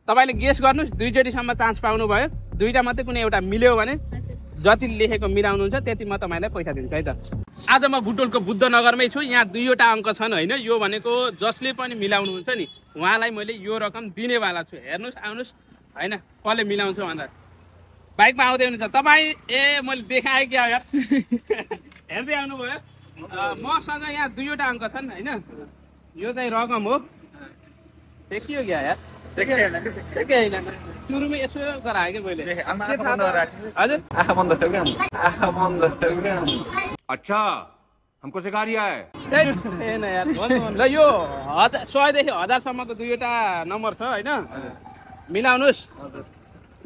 तपाईले गेस गर्नुस् दुईचोटीसम्म चान्स पाउनु भयो दुईटा मात्रै कुनै एउटा मिल्यो भने जति लेखेको मिलाउनुहुन्छ त्यति म तपाईलाई पैसा दिन्छु है त आज म बुटोलको बुद्धनगरमै छु यहाँ दुईवटा अङ्क छन् हैन यो भनेको जसले पनि मिलाउनुहुन्छ नि उहाँलाई मैले यो रकम दिनेवाला छु हेर्नुस् आउनुस् हैन कसले मिलाउँछ भन्दा बाइकमा आउँदै हुनुहुन्छ तपाई मैले देखाए क्या यार हेर्दै आउनु भयो मसँग यहाँ दुईवटा अङ्क छन् हैन यो चाहिँ रकम हो देखियो क्या यार देखे हैन सुरुमै यसो गराए के मैले हजुर आँखा बन्द थियो क्या अच्छा हमको सिखा रिया है हैन यार ल यो 100 देखि 1000 सम्मको दुईवटा नम्बर छ हैन मिलाउनुस्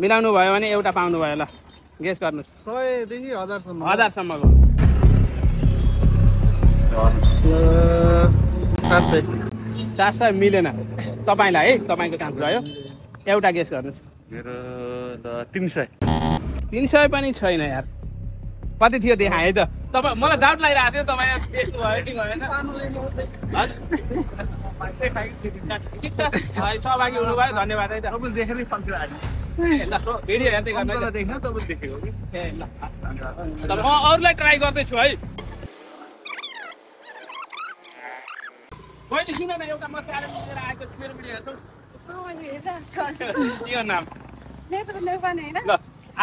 मिलाउनु भयो भने एउटा पाउनु भयो ल गेस गर्नुस् 100 देखि 1000 सम्म 1000 सम्मको 400 मिलेन तपाईलाई है तपाईको चान्स भयो एउटा गेस गर्नुस् मेरो 300 300 पनि छैन यार कति थियो देखाए है त तपाई मलाई डाउट लागिरहेको थियो तपाई देख्नु भयो कि भएन सहभागी हुनुभयो धन्यवाद है त तपाईले देखेरै फर्केर आयो भिडियो हेर्दै गर्नु तपाईले देख्नु तपाईले देखेको कि ए ल धन्यवाद म अरूलाई ट्राई गर्दै छु है मैले सुन न एउटा म च्यालेन्ज लिएर आएको छु मेरो भिडियो हेर्छु यो नाम ल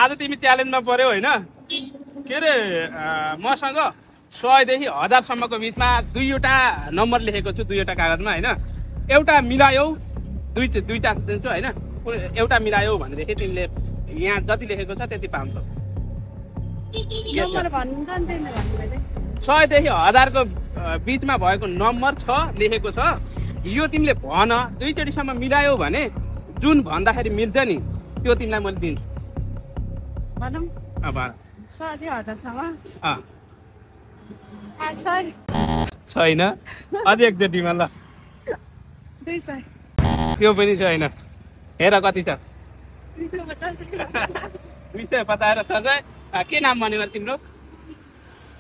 आज तिमी च्यालेन्जमा पर्यौ हैन के रे मसँग 100 देखि 1000 सम्मको बिचमा दुईवटा नम्बर लेखेको छु दुईवटा कागजमा हैन एउटा मिलायौ दुईटा दिन्छु हैन एउटा मिलायौ भनेदेखि तिमीले यहाँ जति लेखेको छ त्यति पाउँछौ 100 देखि 1000 को बिचमा भएको नम्बर छ लेखेको छ यो तिमीले भन दुईचोटीसम्म मिलायौ भने जुन भन्दाखेरि मिल्छ नि त्यो तिमीलाई मैले दिन्छु भनौँ अब 100 देखि 1000 सम्म छैन अझै एकचोटिमा ल 200 त्यो पनि छैन हेर कति छ 250 बताएर छ के नाम भन्यो तिम्रो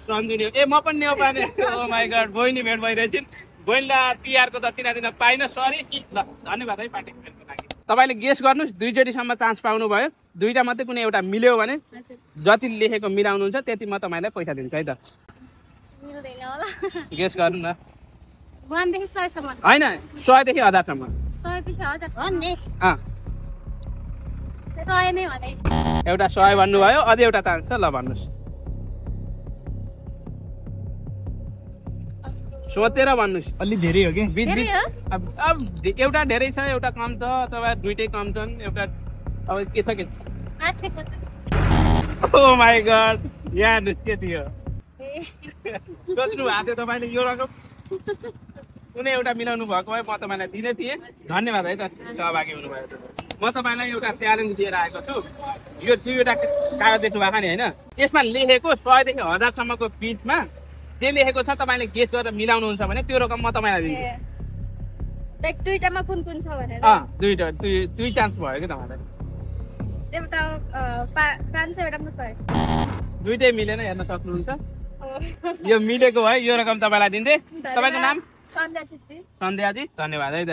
रन्जुनी ए म पनि नेपाली ओ माय गॉड बहिनी भेट भइरहेछिन् बहिनीलाई तिहारको त दिन पाइन सरी ल धन्यवाद है पार्टिसिपेटको लागि तपाईले गेस गर्नुस् दुईचोटीसम्म चान्स पाउनु भयो दुईटा मात्रै कुनै एउटा मिल्यो भने जति लेखेको मिलाउनुहुन्छ त्यति म तपाईलाई पैसा दिन्छु है त मिल्दैन होला गेस गर्नु न 1 देखि 100 सम्म हैन 100 देखि 1000 सम्म 100 देखि 1000 भन्ने त्यो नै भने एउटा 100 भन्नु भयो अझै एउटा चान्स छ ल भन्नुस् सोचेर भन्नुस् अलि धेरै हो के अब एउटा धेरै छ एउटा कम छ अथवा दुईटै कम छन् एउटा अब के छ के 850 ओ माय गॉड यहाँ के थियो सोच्नु भएको थियो तपाईले यो रकम कुनै एउटा मिलाउनु भएको भए म तपाईलाई दिने थिएँ धन्यवाद है त सहभागी हुनुभयो म तपाईलाई एउटा च्यालेन्ज दिएर आएको छु यो दुईवटा कागज देख्नु भएको नि हैन यसमा लेखेको 100 देखि 1000 सम्मको बिचमा जे लेखेको छ तपाईले गेस गरेर मिलाउनुहुन्छ भने त्यो रकम म तपाईलाई दिन्छु देख दुईटामा कुन कुन छ भनेर दुई चान्स भयो के तपाईलाई एउटा 500 एउटा मात्र भयो दुईटै मिलेन हेर्न सक्नुहुन्छ यो मिलेको भए यो रकम तपाईलाई दिन्थे तपाईको नाम सन्ध्या छेत्री सन्ध्याजी धन्यवाद है त